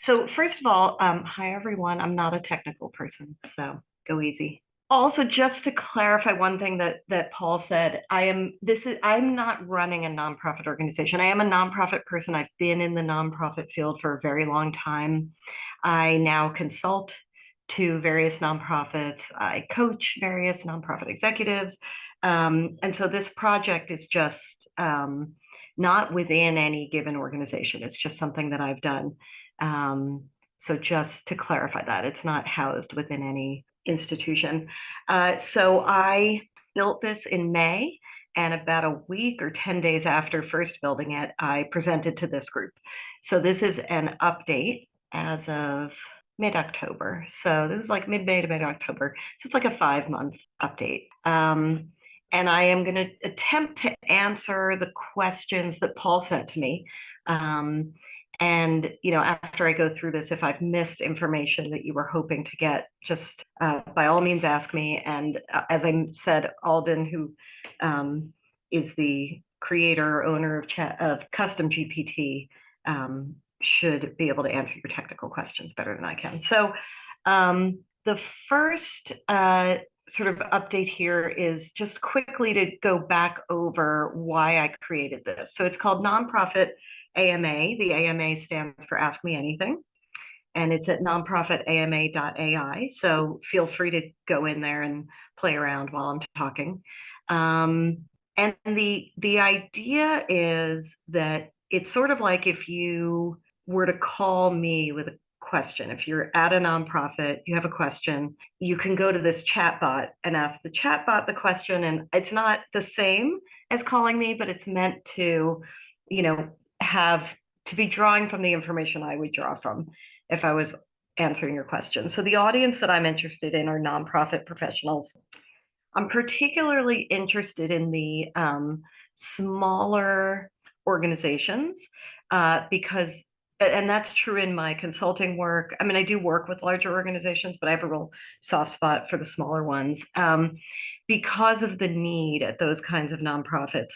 So first of all, hi everyone. I'm not a technical person, so go easy. Also, just to clarify one thing that Paul said, I'm not running a nonprofit organization. I am a nonprofit person. I've been in the nonprofit field for a very long time. I now consult to various nonprofits. I coach various nonprofit executives. And so this project is just not within any given organization. It's just something that I've done. So just to clarify that, it's not housed within any institution. So I built this in May, and about a week or 10 days after first building it, I presented to this group. So this is an update as of mid-October. So this was like mid-May to mid-October. So it's like a 5-month update. And I am going to attempt to answer the questions that Paul sent to me. And after I go through this, if I've missed information that you were hoping to get, just by all means ask me. And as I said, Alden, who is the creator, owner of CustomGPT, should be able to answer your technical questions better than I can. So the first sort of update here is just quickly to go back over why I created this. So it's called Nonprofit AMA. The AMA stands for Ask Me Anything, and it's at nonprofitama.ai. So feel free to go in there and play around while I'm talking. And the idea is that it's sort of like if you were to call me with a question. If you're at a nonprofit, you have a question, you can go to this chatbot and ask the chatbot the question. And it's not the same as calling me, but it's meant to, have to be drawing from the information I would draw from if I was answering your question. So the audience that I'm interested in are nonprofit professionals. I'm particularly interested in the smaller organizations because, and that's true in my consulting work. I mean, I do work with larger organizations, but I have a real soft spot for the smaller ones because of the need at those kinds of nonprofits.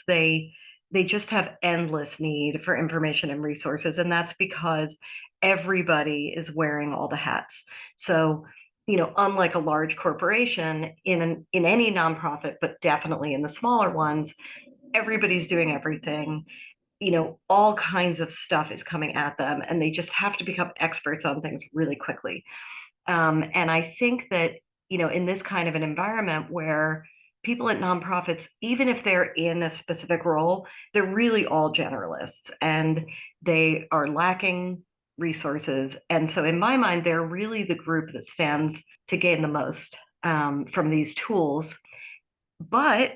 They just have endless need for information and resources, and that's because everybody is wearing all the hats. So unlike a large corporation in any nonprofit, but definitely in the smaller ones, everybody's doing everything. All kinds of stuff is coming at them, and they just have to become experts on things really quickly. And I think that, in this kind of an environment where people at nonprofits, even if they're in a specific role, they're really all generalists and they are lacking resources. And so in my mind, they're really the group that stands to gain the most from these tools. But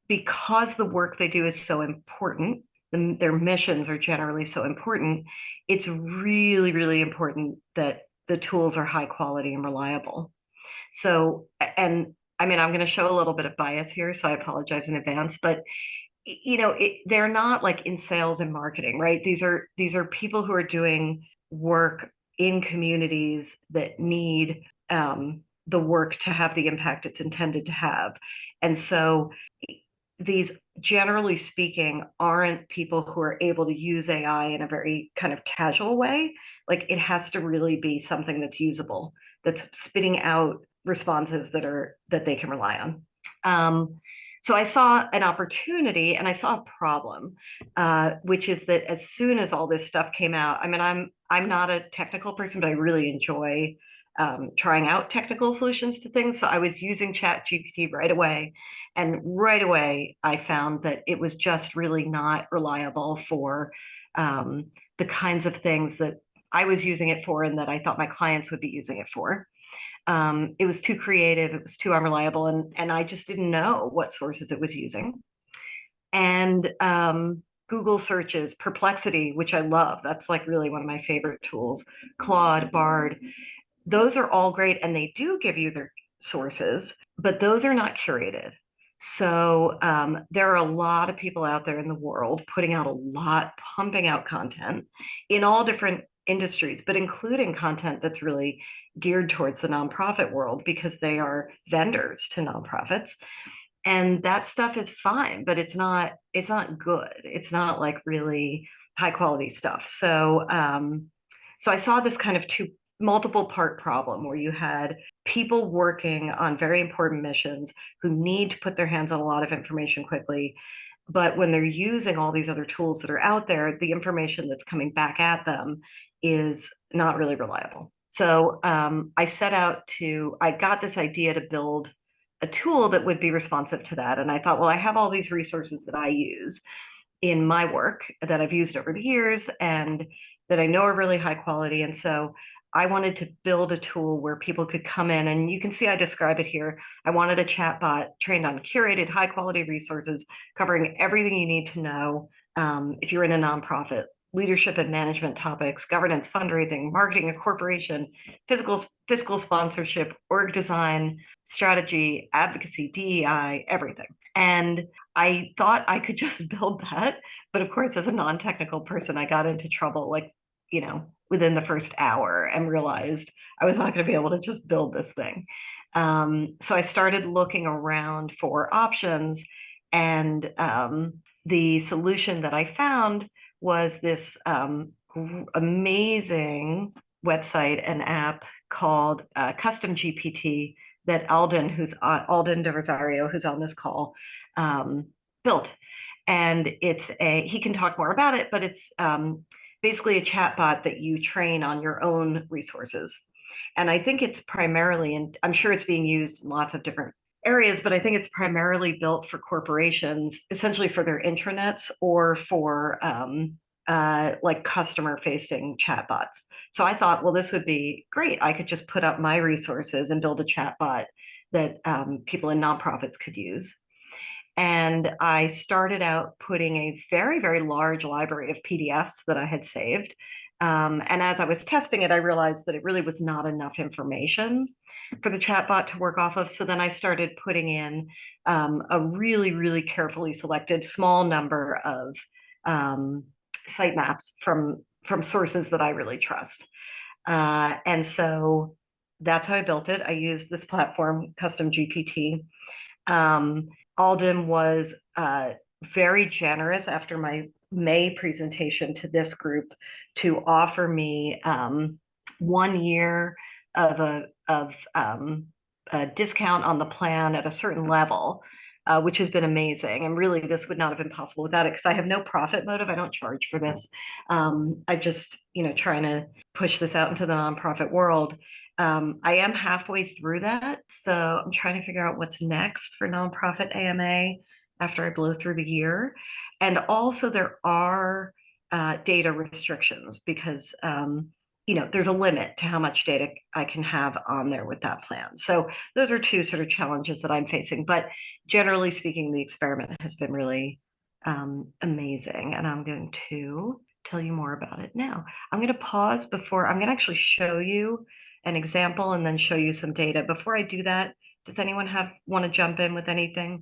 because the work they do is so important, their missions are generally so important, it's really, really important that the tools are high quality and reliable. So, and I mean, I'm going to show a little bit of bias here, so I apologize in advance, but they're not like in sales and marketing, right? These are people who are doing work in communities that need the work to have the impact it's intended to have. And so these, generally speaking, aren't people who are able to use AI in a very kind of casual way. Like it has to really be something that's usable, that's spitting out responses that they can rely on. So I saw an opportunity and I saw a problem, which is that as soon as all this stuff came out, I mean, I'm not a technical person, but I really enjoy trying out technical solutions to things. So I was using ChatGPT right away. And right away, I found that it was just really not reliable for the kinds of things that I was using it for and that I thought my clients would be using it for. It was too creative, it was too unreliable, and I just didn't know what sources it was using. And Google searches, Perplexity, which I love, that's like really one of my favorite tools, Claude, Bard, those are all great, and they do give you their sources, but those are not curated. So there are a lot of people out there in the world putting out a lot, pumping out content in all different industries, but including content that's really geared towards the nonprofit world because they are vendors to nonprofits. And that stuff is fine, but it's not good. It's not like really high quality stuff. So So I saw this kind of multiple part problem where you had people working on very important missions who need to put their hands on a lot of information quickly. But when they're using all these other tools that are out there, the information that's coming back at them is not really reliable. So I got this idea to build a tool that would be responsive to that. And I thought, well, I have all these resources that I use in my work that I've used over the years and that I know are really high quality. And so I wanted to build a tool where people could come in, and you can see I describe it here. I wanted a chatbot trained on curated high quality resources covering everything you need to know if you're in a nonprofit: leadership and management topics, governance, fundraising, marketing a corporation, fiscal sponsorship, org design, strategy, advocacy, DEI, everything. And I thought I could just build that. But of course, as a non-technical person, I got into trouble like, within the first hour and realized I was not going to be able to just build this thing. So I started looking around for options, and the solution that I found was this amazing website and app called CustomGPT that Alden de Rosario, who's on this call, built. And he can talk more about it, but it's basically a chatbot that you train on your own resources. And I think it's primarily, and I'm sure it's being used in lots of different areas, but I think it's primarily built for corporations, essentially for their intranets or for like customer facing chatbots. So I thought, well, this would be great. I could just put up my resources and build a chatbot that people in nonprofits could use. And I started out putting a very, very large library of PDFs that I had saved. And as I was testing it, I realized that it really was not enough information for the chatbot to work off of. So then I started putting in a really, really carefully selected small number of sitemaps from sources that I really trust. And so that's how I built it. I used this platform, CustomGPT. Alden was very generous after my May presentation to this group to offer me 1 year of a discount on the plan at a certain level, which has been amazing. And really, this would not have been possible without it, because I have no profit motive. I don't charge for this. I just, trying to push this out into the nonprofit world. I am halfway through that, so I'm trying to figure out what's next for nonprofit AMA after I blow through the year. And also there are data restrictions because there's a limit to how much data I can have on there with that plan. So those are two sort of challenges that I'm facing. But generally speaking, the experiment has been really amazing, and I'm going to tell you more about it now. I'm going to pause before I'm going to actually show you an example and then show you some data. Before I do that, does anyone want to jump in with anything?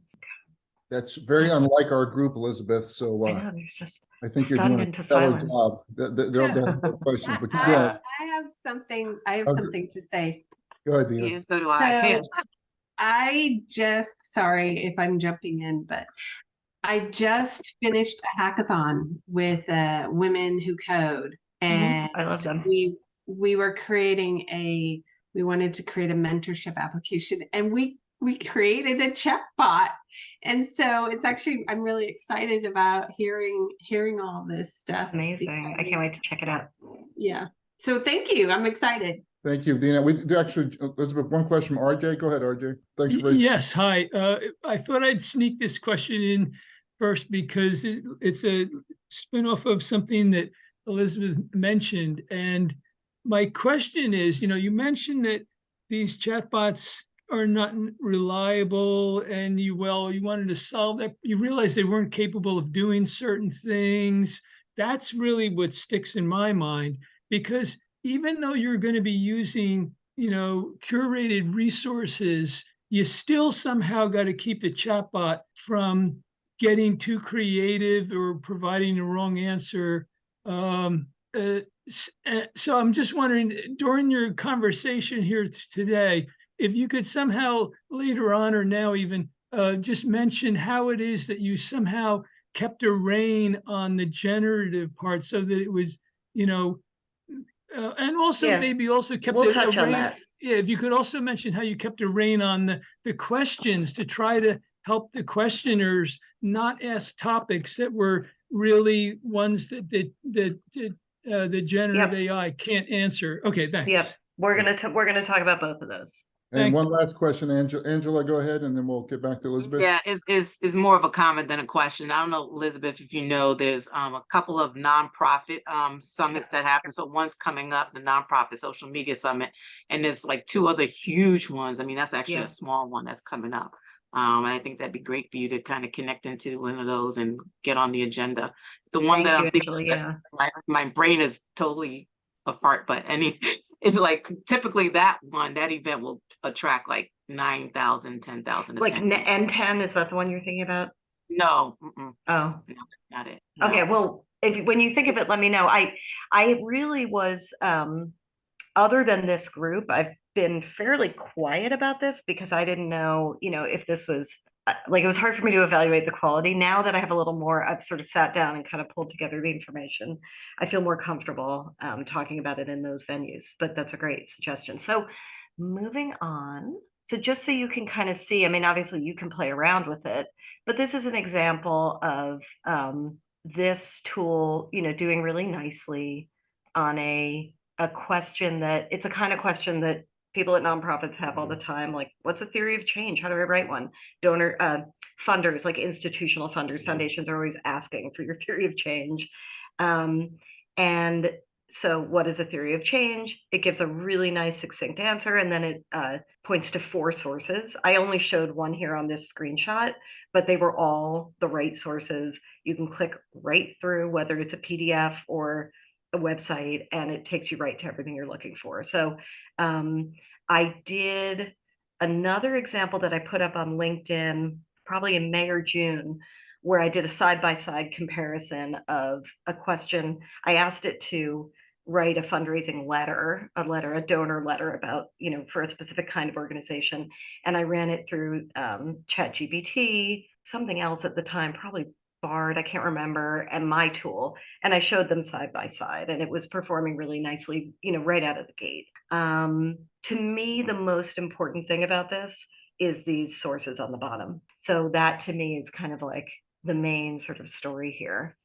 That's very unlike our group, Elizabeth. So I know, there's just I think you're doing a stellar job. There are no questions, but I have something. I have something to say. Go ahead, Dina. Yeah, so do I. Sorry if I'm jumping in, but I just finished a hackathon with Women Who Code, and I love them. We were we wanted to create a mentorship application, and we created a chatbot. And so it's actually, I'm really excited about hearing all this stuff. Amazing. I can't wait to check it out. Yeah. So thank you. I'm excited. Thank you, Dina. We do actually, Elizabeth, one question from RJ. Go ahead, RJ. Thanks for Yes, hi. I thought I'd sneak this question in first because it's a spinoff of something that Elizabeth mentioned. And my question is, you mentioned that these chatbots are not reliable, and you wanted to solve that. You realized they weren't capable of doing certain things. That's really what sticks in my mind, because even though you're going to be using, curated resources, you still somehow got to keep the chatbot from getting too creative or providing the wrong answer. So I'm just wondering, during your conversation here today, if you could somehow later on or now even just mention how it is that you somehow kept a rein on the generative part so that it was, And also Yeah. maybe also kept We'll a touch on rein. that. Yeah, if you could also mention how you kept a rein on the questions to try to help the questioners not ask topics that were really ones that the generative Yep. AI can't answer. Okay, thanks. Yep. We're gonna talk about both of those. And Thank one last question, Angela, go ahead, and then we'll get back to Elizabeth. Yeah, it's more of a comment than a question. I don't know, Elizabeth, if you know, there's a couple of nonprofit summits that happen. So one's coming up, the nonprofit social media summit, and there's like two other huge ones. I mean, that's actually Yeah. a small one that's coming up. And I think that'd be great for you to kind of connect into one of those and get on the agenda. The one Thank that I'm you, thinking, Angela. Yeah. my brain is totally apart, but it's like typically that event will attract like 9,000, 10,000 Like attendees. N10, is that the one you're thinking about? No, Oh, no, that's not it. okay. No. Well, when you think of it, let me know. I really was, other than this group, I've been fairly quiet about this because I didn't know, if this was like, it was hard for me to evaluate the quality. Now that I have a little more, I've sort of sat down and kind of pulled together the information. I feel more comfortable talking about it in those venues, but that's a great suggestion. So moving on. So just so you can kind of see, I mean, obviously you can play around with it, but this is an example of this tool, doing really nicely on a question that it's a kind of question that people at nonprofits have all the time, like, what's a theory of change? How do I write one? Donor funders, like institutional funders, foundations are always asking for your theory of change. And so what is a theory of change? It gives a really nice succinct answer, and then it points to 4 sources. I only showed one here on this screenshot, but they were all the right sources. You can click right through, whether it's a PDF or a website, and it takes you right to everything you're looking for. So I did another example that I put up on LinkedIn probably in May or June, where I did a side-by-side comparison of a question. I asked it to write a fundraising letter, a donor letter about, for a specific kind of organization. And I ran it through ChatGPT, something else at the time, probably Bard, I can't remember, and my tool. And I showed them side by side, and it was performing really nicely, right out of the gate. To me, the most important thing about this is these sources on the bottom. So that to me is kind of like the main sort of story here.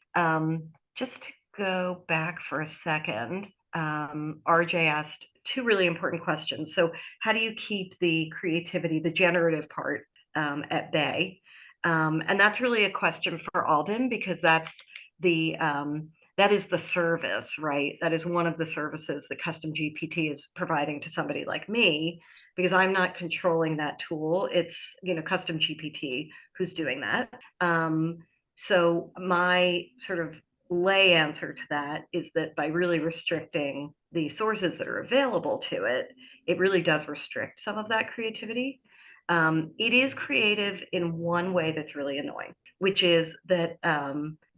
Just to go back for a second, RJ asked 2 really important questions. So how do you keep the creativity, the generative part at bay? And that's really a question for Alden, because that is the service, right? That is one of the services that CustomGPT is providing to somebody like me, because I'm not controlling that tool. It's, CustomGPT who's doing that. So my sort of lay answer to that is that by really restricting the sources that are available to it, it really does restrict some of that creativity. It is creative in one way that's really annoying, which is that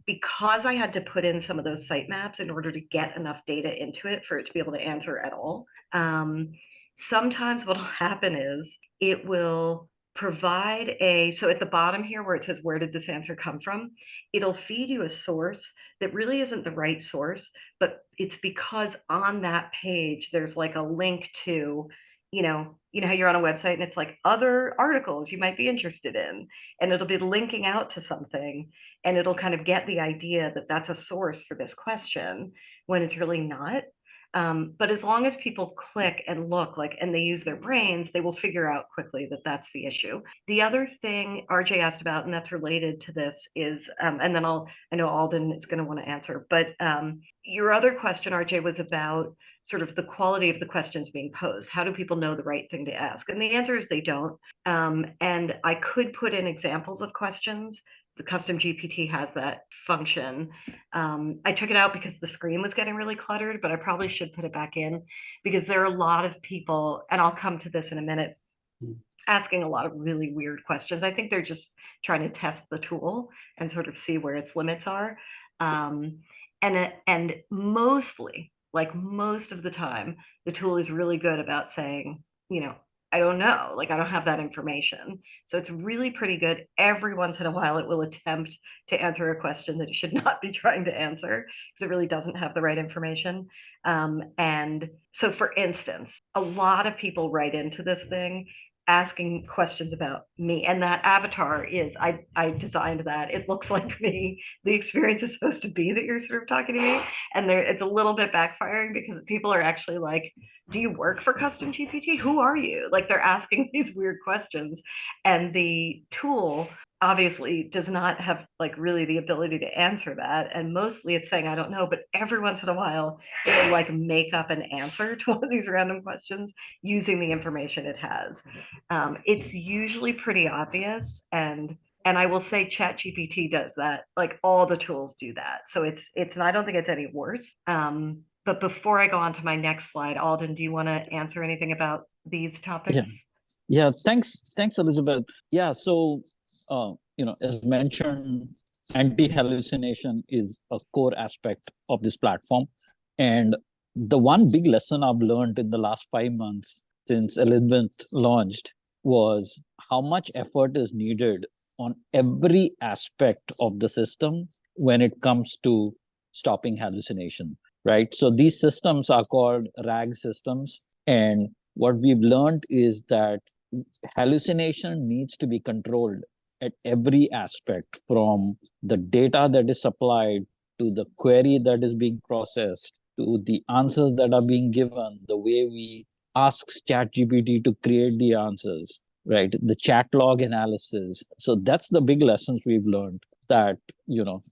because I had to put in some of those sitemaps in order to get enough data into it for it to be able to answer at all, sometimes what'll happen is it will provide so at the bottom here where it says, where did this answer come from? It'll feed you a source that really isn't the right source, but it's because on that page, there's like a link to, how you're on a website and it's like other articles you might be interested in, and it'll be linking out to something, and it'll kind of get the idea that that's a source for this question when it's really not. But as long as people click and look, and they use their brains, they will figure out quickly that that's the issue. The other thing RJ asked about, and that's related to this, is, and then I know Alden is going to want to answer, but your other question, RJ, was about sort of the quality of the questions being posed. How do people know the right thing to ask? And the answer is they don't. And I could put in examples of questions. The CustomGPT has that function. I took it out because the screen was getting really cluttered, but I probably should put it back in, because there are a lot of people, and I'll come to this in a minute, asking a lot of really weird questions. I think they're just trying to test the tool and sort of see where its limits are. And mostly, like most of the time, the tool is really good about saying, I don't know. Like, I don't have that information. So it's really pretty good. Every once in a while, it will attempt to answer a question that it should not be trying to answer because it really doesn't have the right information. And so, for instance, a lot of people write into this thing asking questions about me, and that avatar is I designed that. It looks like me. The experience is supposed to be that you're sort of talking to me, and there it's a little bit backfiring because people are actually like, do you work for CustomGPT? Who are you? Like, they're asking these weird questions, and the tool obviously does not have like really the ability to answer that, and mostly it's saying I don't know, but every once in a while it'll like make up an answer to one of these random questions using the information it has. It's usually pretty obvious, and I will say ChatGPT does that. Like, all the tools do that. So it's and I don't think it's any worse. But before I go on to my next slide, Alden, do you want to answer anything about these topics? Yeah. Yeah, thanks, Elizabeth. Yeah, so as mentioned, anti-hallucination is a core aspect of this platform. And the one big lesson I've learned in the last 5 months since Elizabeth launched was how much effort is needed on every aspect of the system when it comes to stopping hallucination, right? So these systems are called RAG systems. And what we've learned is that hallucination needs to be controlled at every aspect, from the data that is supplied to the query that is being processed to the answers that are being given, the way we ask ChatGPT to create the answers, right? The chat log analysis. So that's the big lessons we've learned, that,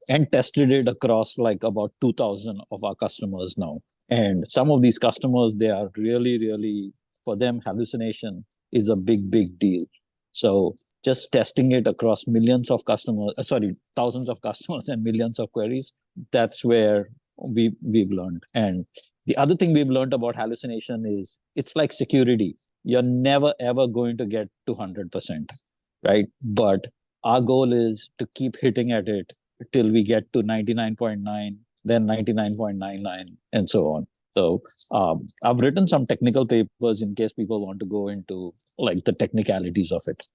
and tested it across like about 2,000 of our customers now. And some of these customers, they are really, really, for them, hallucination is a big, big deal. So just testing it across millions of customers, thousands of customers and millions of queries, that's where we've learned. And the other thing we've learned about hallucination is it's like security. You're never, ever going to get to 100%, right? But our goal is to keep hitting at it till we get to 99.9, then 99.99, and so on. So I've written some technical papers in case people want to go into like the technicalities of it.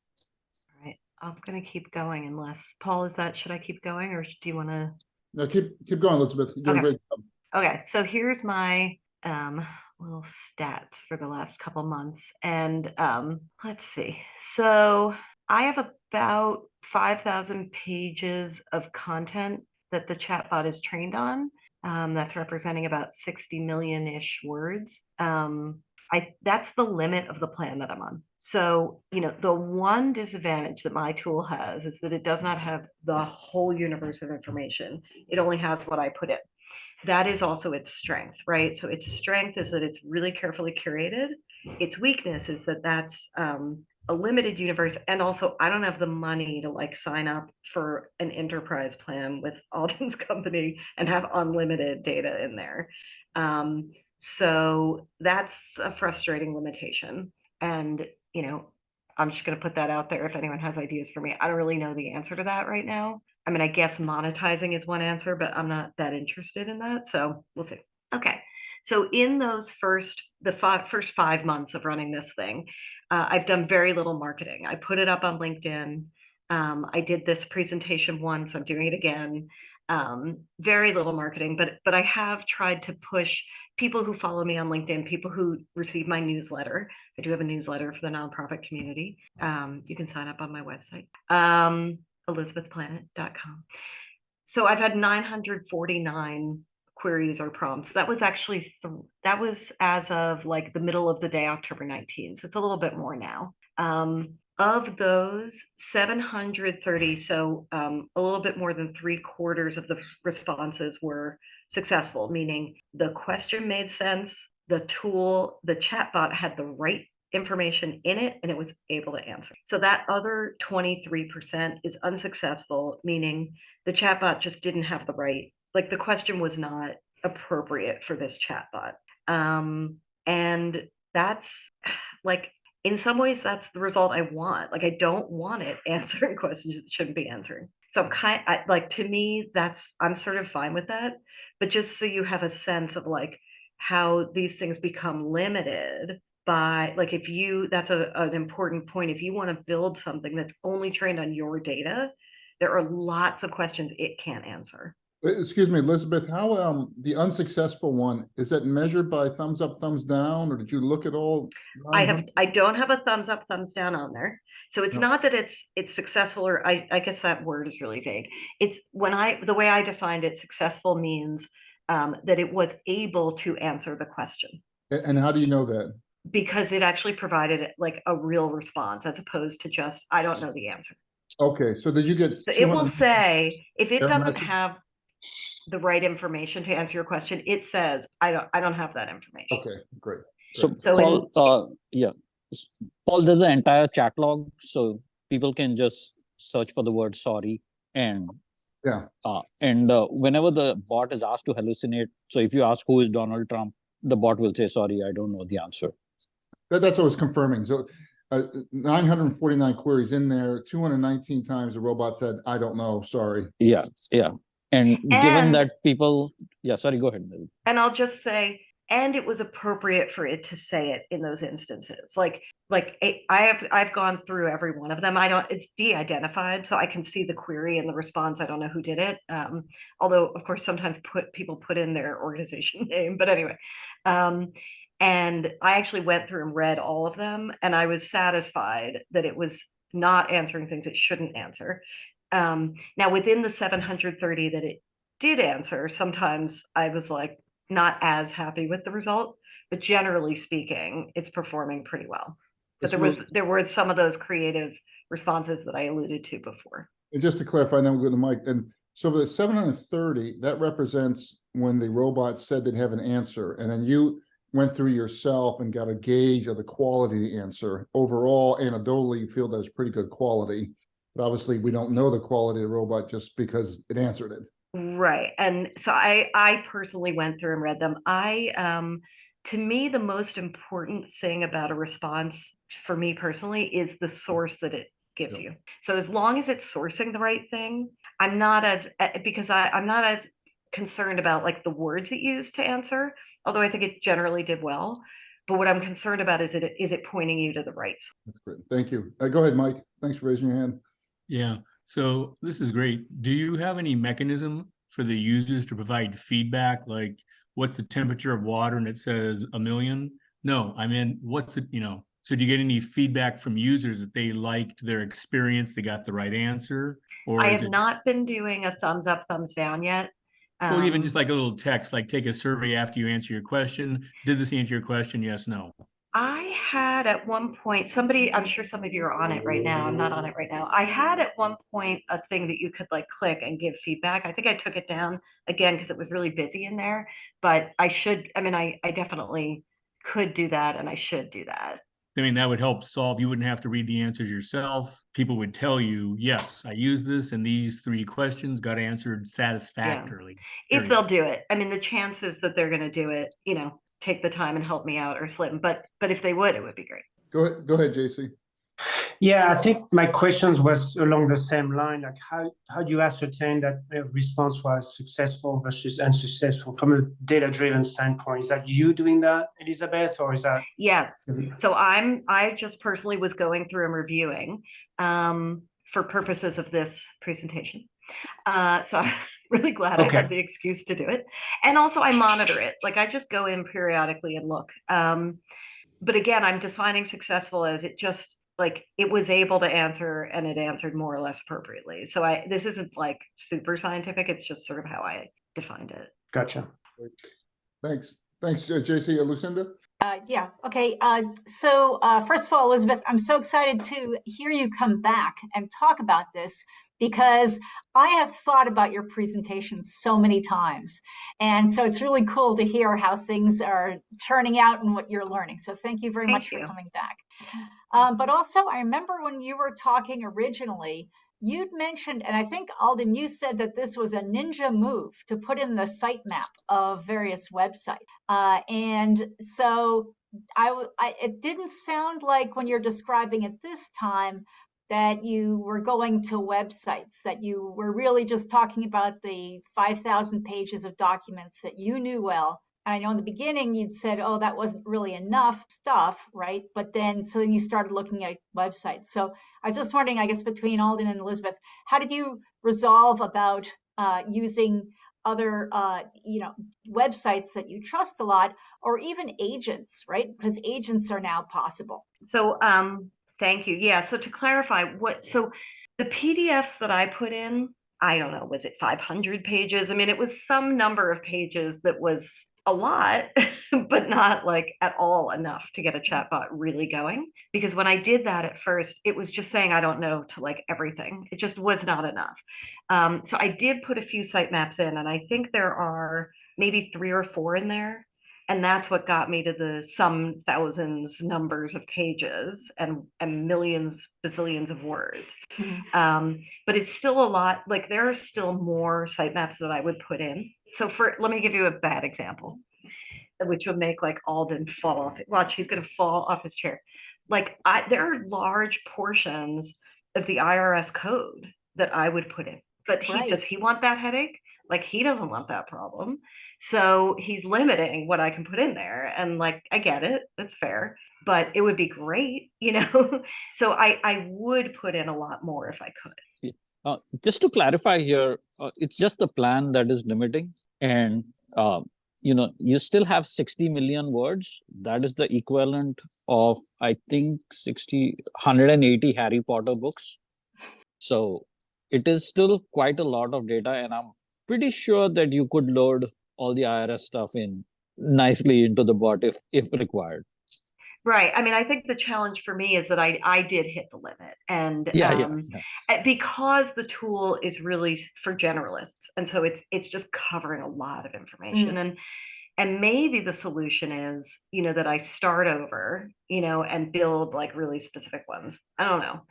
All right, I'm going to keep going unless, Paul, should I keep going, or do you want to? No, keep going, Elizabeth. You're doing a Okay. great job. Okay, so here's my little stats for the last couple months. And let's see. So I have about 5,000 pages of content that the chatbot is trained on. That's representing about 60 million-ish words. That's the limit of the plan that I'm on. So, the one disadvantage that my tool has is that it does not have the whole universe of information. It only has what I put in. That is also its strength, right? So its strength is that it's really carefully curated. Its weakness is that that's a limited universe. And also, I don't have the money to like sign up for an enterprise plan with Alden's company and have unlimited data in there. So that's a frustrating limitation. And, I'm just going to put that out there if anyone has ideas for me. I don't really know the answer to that right now. I mean, I guess monetizing is one answer, but I'm not that interested in that. So we'll see. Okay. So in those first 5 months of running this thing, I've done very little marketing. I put it up on LinkedIn. I did this presentation once. I'm doing it again. Very little marketing, but I have tried to push people who follow me on LinkedIn, people who receive my newsletter. I do have a newsletter for the nonprofit community. You can sign up on my website, elizabethplanet.com. So I've had 949 queries or prompts. That was actually, that was as of like the middle of the day, October 19th. So it's a little bit more now. Of those, 730, so a little bit more than 3/4 of the responses were successful, meaning the question made sense, the tool, the chatbot had the right information in it, and it was able to answer. So that other 23% is unsuccessful, meaning the chatbot just didn't have the right, like the question was not appropriate for this chatbot. And that's like, in some ways, that's the result I want. Like, I don't want it answering questions it shouldn't be answering. So to me, I'm sort of fine with that. But just so you have a sense of like how these things become limited, by, like, if you, that's an important point. If you want to build something that's only trained on your data, there are lots of questions it can't answer. Excuse me, Elizabeth, how, the unsuccessful one, is that measured by thumbs up, thumbs down, or did you look at all? I don't have a thumbs up, thumbs down on there. So it's No. not that it's successful, or I guess that word is really vague. It's the way I defined it, successful means that it was able to answer the question, And how do you know that? because it actually provided like a real response as opposed to just, I don't know the answer. Okay, so did you get So it will 200 say, if it error doesn't message? have the right information to answer your question, it says, I don't have that information. Okay, great. So, great. So Paul, Paul, there's an entire chat log, so people can just search for the word sorry, and Yeah. Whenever the bot is asked to hallucinate, so if you ask who is Donald Trump, the bot will say, sorry, I don't know the answer. That's what I was confirming. So 949 queries in there, 219 times the robot said, I don't know, sorry. Yeah. And given And- that people, sorry, go ahead. And I'll just say, and it was appropriate for it to say it in those instances. I've gone through every one of them. It's de-identified, so I can see the query and the response. I don't know who did it. Although of course sometimes people put in their organization name, but anyway. And I actually went through and read all of them, and I was satisfied that it was not answering things it shouldn't answer. Now within the 730 that it did answer, sometimes I was like, not as happy with the result, but generally speaking, it's performing pretty well. But there were some of those creative responses that I alluded to before. And just to clarify, then we'll go to Mike. And so for the 730, that represents when the robot said they'd have an answer, and then you went through yourself and got a gauge of the quality of the answer. Overall, anecdotally, you feel that's pretty good quality, but obviously we don't know the quality of the robot just because it answered it. Right. And so I personally went through and read them. To me, the most important thing about a response for me personally is the source that it gives you. So as long as it's sourcing the right thing, I'm not as concerned about like the words it used to answer, although I think it generally did well. But what I'm concerned about is it pointing you to the right. That's great. Thank you. Go ahead, Mike. Thanks for raising your hand. Yeah, so this is great. Do you have any mechanism for the users to provide feedback? Like, what's the temperature of water and it says 1,000,000? No, I mean, what's it, so do you get any feedback from users that they liked their experience, they got the right answer? Or I have not been doing a thumbs up, thumbs down yet. Well, even just like a little text, like take a survey after you answer your question. Did this answer your question? Yes, no. I had at one point, I'm sure some of you are on it right now. I'm not on it right now. I had at one point a thing that you could like click and give feedback. I think I took it down again because it was really busy in there, but I definitely could do that, and I should do that. I mean, that would help solve, you wouldn't have to read the answers yourself. People would tell you, yes, I used this and these 3 questions got answered satisfactorily. If they'll do it. I mean, the chances that they're going to do it, take the time and help me out are slim, but if they would, it would be great. Go ahead, JC. Yeah, I think my questions was along the same line. Like, how do you ascertain that a response was successful versus unsuccessful from a data-driven standpoint? Is that you doing that, Elizabeth, or is that? Yes. So I just personally was going through and reviewing for purposes of this presentation. So I'm really glad I had the excuse to do it. And also I monitor it. Like I just go in periodically and look. But again, I'm defining successful as it just like it was able to answer and it answered more or less appropriately. So this isn't like super scientific. It's just sort of how I defined it. Gotcha. Thanks, JC. Lucinda? Yeah. Okay. So first of all, Elizabeth, I'm so excited to hear you come back and talk about this because I have thought about your presentation so many times. And so it's really cool to hear how things are turning out and what you're learning. So thank you very much for coming back. But also, I remember when you were talking originally, you'd mentioned, and I think Alden, you said that this was a ninja move to put in the sitemap of various websites. And so it didn't sound like when you're describing it this time that you were going to websites, that you were really just talking about the 5,000 pages of documents that you knew well. I know in the beginning you'd said, oh, that wasn't really enough stuff, right? But then, so then you started looking at websites. So I was just wondering, I guess, between Alden and Elizabeth, how did you resolve about using other, websites that you trust a lot, or even agents, right? Because agents are now possible. So, thank you. Yeah. So to clarify, so the PDFs that I put in, I don't know, was it 500 pages? I mean, it was some number of pages that was a lot, but not like at all enough to get a chatbot really going. Because when I did that at first, it was just saying, I don't know, to like everything. It just was not enough. So I did put a few sitemaps in, and I think there are maybe 3 or 4 in there. And that's what got me to the some thousands numbers of pages and millions, bazillions of words. But it's still a lot. Like there are still more sitemaps that I would put in. So let me give you a bad example, which would make like Alden fall off. Watch, he's going to fall off his chair. Like there are large portions of the IRS code that I would put in. But does he want that headache? Like he doesn't want that problem. So he's limiting what I can put in there. And like, I get it, that's fair, but it would be great, So I would put in a lot more if I could. Just to clarify here, it's just the plan that is limiting. And, you still have 60 million words. That is the equivalent of, I think, 180 Harry Potter books. So it is still quite a lot of data. And I'm pretty sure that you could load all the IRS stuff in nicely into the bot if required. Right. I mean, I think the challenge for me is that I did hit the limit, and because the tool is really for generalists, and so it's just covering a lot of information, and maybe the solution is, that I start over, and build like really specific ones. I don't know.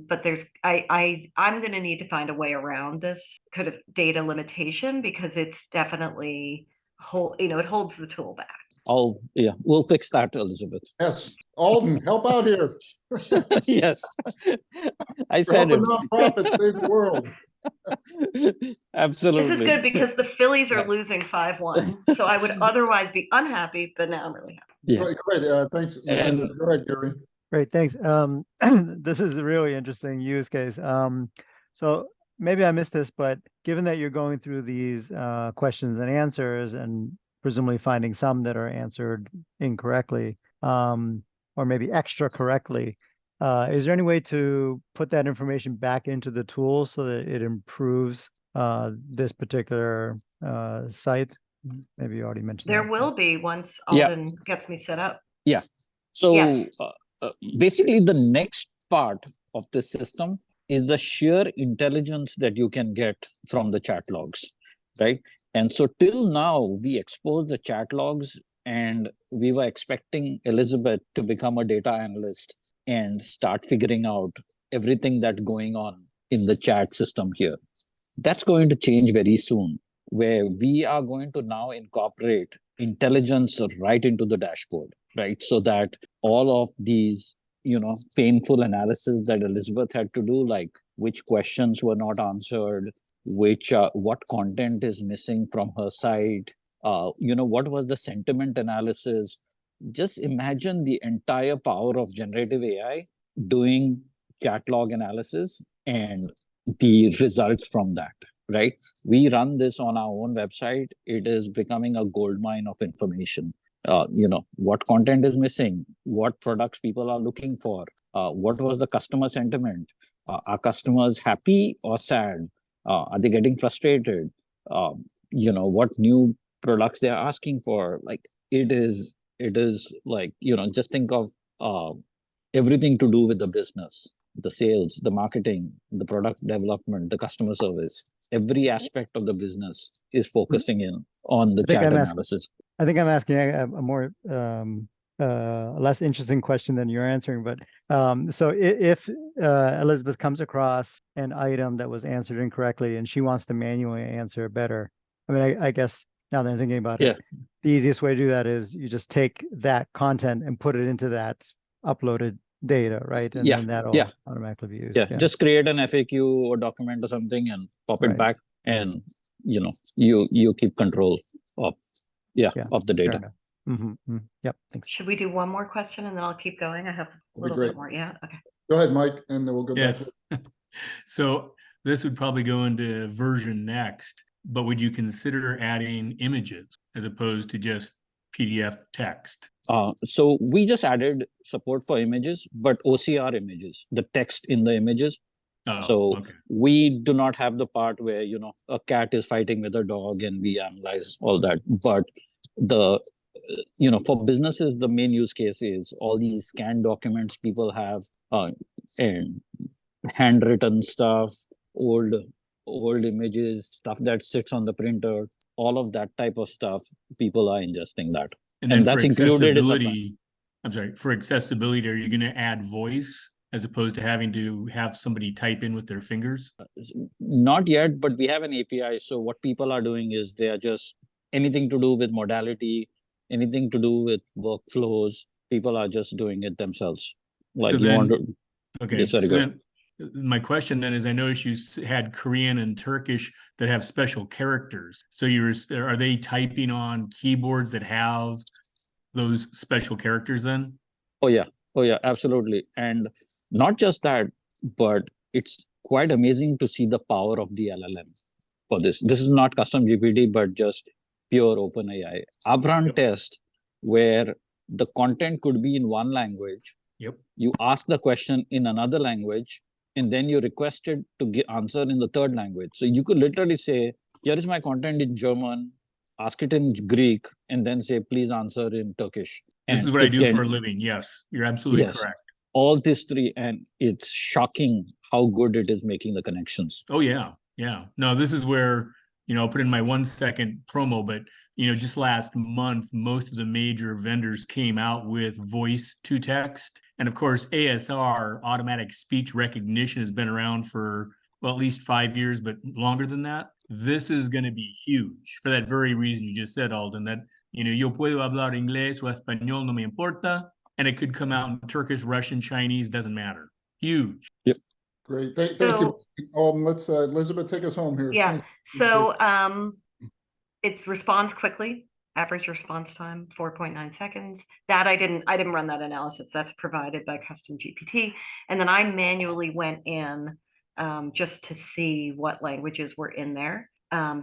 But I'm going to need to find a way around this kind of data limitation, because it's definitely it holds the tool back. We'll fix that, Elizabeth. Yes, Alden, help out here. Yes, I said help it. A nonprofit save the world. Absolutely. This is good because the Phillies are losing 5-1. So I would otherwise be unhappy, but now I'm really happy. Yeah. Great. Thanks. And, go ahead, Gary. Great, thanks. This is a really interesting use case. So maybe I missed this, but given that you're going through these questions and answers and presumably finding some that are answered incorrectly, or maybe extra correctly, is there any way to put that information back into the tool so that it improves this particular site? Maybe you already mentioned there that. Will be once Alden gets me set up. Yeah. So yes. Basically the next part of the system is the sheer intelligence that you can get from the chat logs, right? And so till now we exposed the chat logs, and we were expecting Elizabeth to become a data analyst and start figuring out everything that's going on in the chat system here. That's going to change very soon, where we are going to now incorporate intelligence right into the dashboard, right? So that all of these, painful analysis that Elizabeth had to do, like which questions were not answered, what content is missing from her site, what was the sentiment analysis. Just imagine the entire power of generative AI doing chat log analysis and the results from that, right? We run this on our own website. It is becoming a goldmine of information. What content is missing, what products people are looking for, what was the customer sentiment, are customers happy or sad, are they getting frustrated, what new products they're asking for. Like it is like, just think of everything to do with the business, the sales, the marketing, the product development, the customer service. Every aspect of the business is focusing in on the chat analysis. I think I'm asking a more less interesting question than you're answering, but so if Elizabeth comes across an item that was answered incorrectly and she wants to manually answer better, I mean, I guess now that I'm thinking about it, the easiest way to do that is you just take that content and put it into that uploaded data, right? And then that'll automatically be used. Just create an FAQ or document or something and pop it back, and you keep control of Yeah, Yeah, of the fair data. enough. Yep, thanks. Should we do one more question and then I'll keep going? I have a be little great. bit more. Yeah, okay. Go ahead, Mike, and then we'll go back. Yes. So this would probably go into version next, but would you consider adding images as opposed to just PDF text? So we just added support for images, but OCR images, the text in the images. Oh, So okay. we do not have the part where, a cat is fighting with a dog and we analyze all that. But for businesses, the main use case is all these scanned documents people have, and handwritten stuff, old images, stuff that sits on the printer, all of that type of stuff. People are ingesting that, And then that's for included in the plan. accessibility, I'm sorry, for accessibility, are you going to add voice as opposed to having to have somebody type in with their fingers? Not yet, but we have an API. So what people are doing is they are just anything to do with modality, anything to do with workflows. People are just doing it themselves. Like So you want then- to. Okay, Yes, so sorry, go then my question then is, I noticed you had Korean and Turkish that have special characters. So are they typing on keyboards that have those special characters then? Oh yeah, absolutely. And not just that, but it's quite amazing to see the power of the LLM for this. This is not custom GPT, but just pure OpenAI. I've run Yep. tests where the content could be in one language. Yep. You ask the question in another language, and then you request it to answer in the third language. So you could literally say, here is my content in German, ask it in Greek, and then say, please answer in Turkish. This And is what I it do can- for a living. Yes, you're absolutely Yes. correct. all these three, and it's shocking how good it is making the connections. Oh yeah, yeah. No, this is where, I'll put in my 1 second promo, but just last month, most of the major vendors came out with voice to text. And of course, ASR, automatic speech recognition, has been around for, well, at least 5 years, but longer than that. This is going to be huge for that very reason you just said, Alden, that, yo puedo hablar inglés o español, no me importa. And it could come out in Turkish, Russian, Chinese, doesn't matter. Huge. Great. Thank you. Let's Elizabeth take us home here. Yeah. Thank you. So it's responds quickly. Average response time 4.9 seconds. That I didn't run that analysis. That's provided by CustomGPT. And then I manually went in just to see what languages were in there.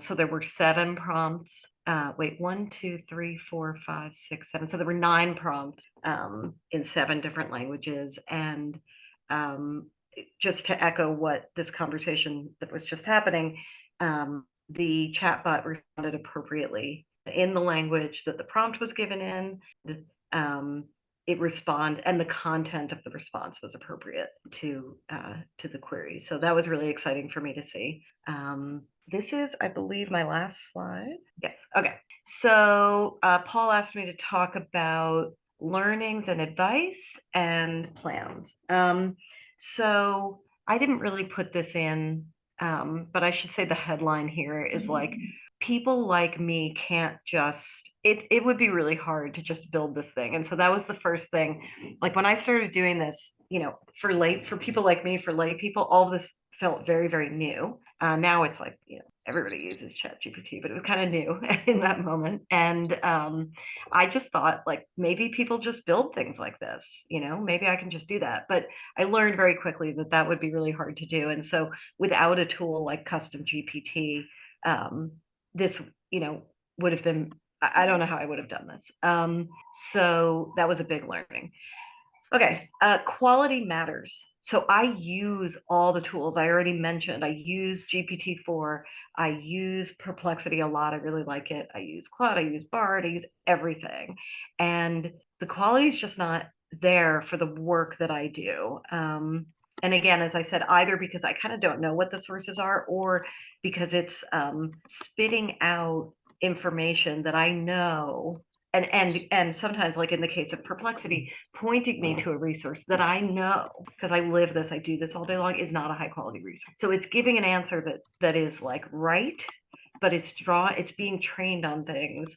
So there were 7 prompts. 1, 2, 3, 4, 5, 6, 7. So there were 9 prompts in 7 different languages. And just to echo what this conversation that was just happening, the chatbot responded appropriately in the language that the prompt was given in. It responded, and the content of the response was appropriate to the query. So that was really exciting for me to see. This is, I believe, my last slide. Yes. Okay. So Paul asked me to talk about learnings and advice and plans. So I didn't really put this in, but I should say the headline here is like, people like me can't just, it would be really hard to just build this thing. And so that was the first thing. Like when I started doing this, for people like me, for lay people, all of this felt very, very new. Now it's like, everybody uses ChatGPT, but it was kind of new in that moment. And I just thought, like, maybe people just build things like this, maybe I can just do that. But I learned very quickly that that would be really hard to do. And so without a tool like CustomGPT, this, would have been, I don't know how I would have done this. So that was a big learning. Okay, quality matters. So I use all the tools I already mentioned. I use GPT-4. I use Perplexity a lot. I really like it. I use Claude. I use Bard. I use everything. And the quality is just not there for the work that I do. And again, as I said, either because I kind of don't know what the sources are, or because it's spitting out information that I know, and sometimes, like in the case of Perplexity, pointing me to a resource that I know, because I live this, I do this all day long, is not a high quality resource. So it's giving an answer that is like right, but it's being trained on things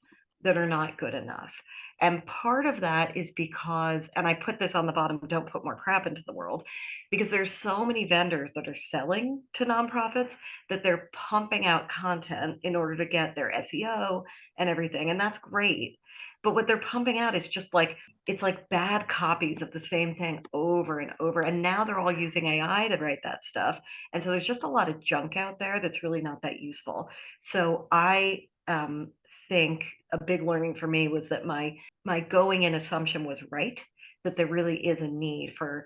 that are not good enough. And part of that is because, and I put this on the bottom, don't put more crap into the world, because there's so many vendors that are selling to nonprofits that they're pumping out content in order to get their SEO and everything. And that's great. But what they're pumping out is just like, it's like bad copies of the same thing over and over. And now they're all using AI to write that stuff. And so there's just a lot of junk out there that's really not that useful. So I think a big learning for me was that my going in assumption was right, that there really is a need for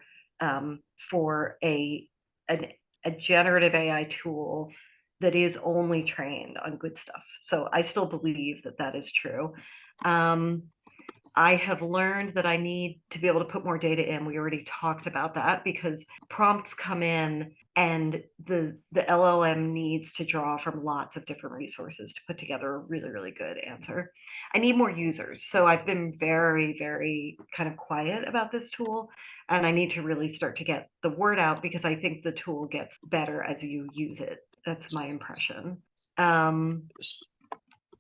a generative AI tool that is only trained on good stuff. So I still believe that that is true. I have learned that I need to be able to put more data in. We already talked about that, because prompts come in and the LLM needs to draw from lots of different resources to put together a really, really good answer. I need more users. So I've been very, very kind of quiet about this tool, and I need to really start to get the word out, because I think the tool gets better as you use it. That's my impression.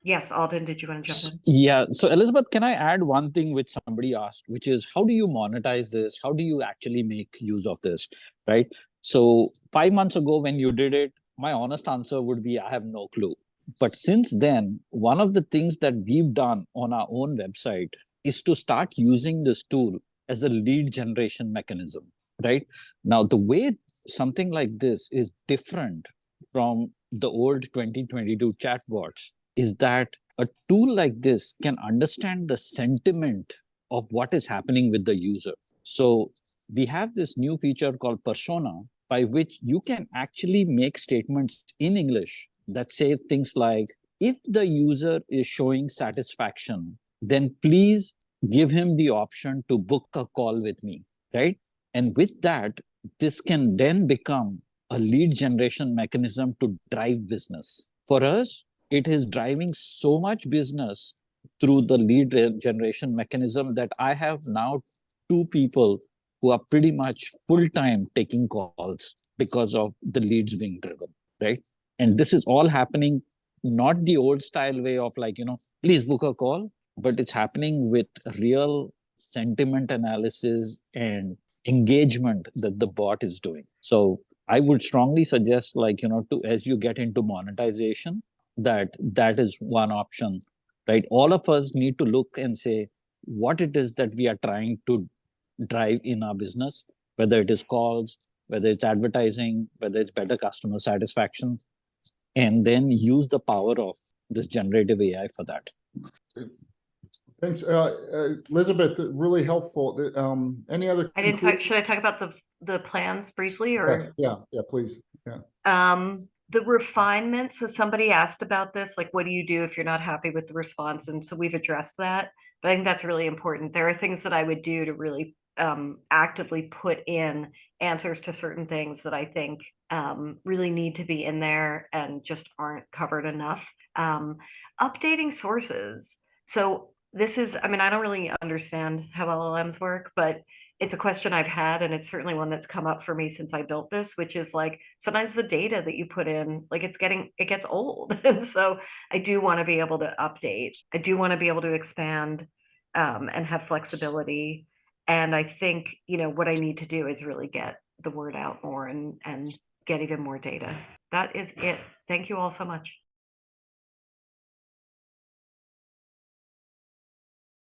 Yes, Alden, did you want to jump in? Yeah. So Elizabeth, can I add one thing which somebody asked, which is how do you monetize this? How do you actually make use of this? Right. So 5 months ago, when you did it, my honest answer would be, I have no clue. But since then, one of the things that we've done on our own website is to start using this tool as a lead generation mechanism. Right. Now, the way something like this is different from the old 2022 chatbots is that a tool like this can understand the sentiment of what is happening with the user. So we have this new feature called Persona, by which you can actually make statements in English that say things like, if the user is showing satisfaction, then please give him the option to book a call with me, right? And with that, this can then become a lead generation mechanism to drive business. For us, it is driving so much business through the lead generation mechanism that I have now 2 people who are pretty much full-time taking calls because of the leads being driven, right? And this is all happening, not the old style way of like, please book a call, but it's happening with real sentiment analysis and engagement that the bot is doing. So I would strongly suggest, like, to as you get into monetization, that is one option, right? All of us need to look and say what it is that we are trying to drive in our business, whether it is calls, whether it's advertising, whether it's better customer satisfaction, and then use the power of this generative AI for that. Thanks, Elizabeth. Really helpful. Any other? I didn't talk. Should I talk about the plans briefly, or? Yes, yeah, please. Yeah. The refinement. So somebody asked about this, like, what do you do if you're not happy with the response? And so we've addressed that. But I think that's really important. There are things that I would do to really actively put in answers to certain things that I think really need to be in there and just aren't covered enough. Updating sources. So this is, I mean, I don't really understand how LLMs work, but it's a question I've had, and it's certainly one that's come up for me since I built this, which is like, sometimes the data that you put in, like it gets old. And so I do want to be able to update. I do want to be able to expand and have flexibility. And I think, what I need to do is really get the word out more and get even more data. That is it. Thank you all so much.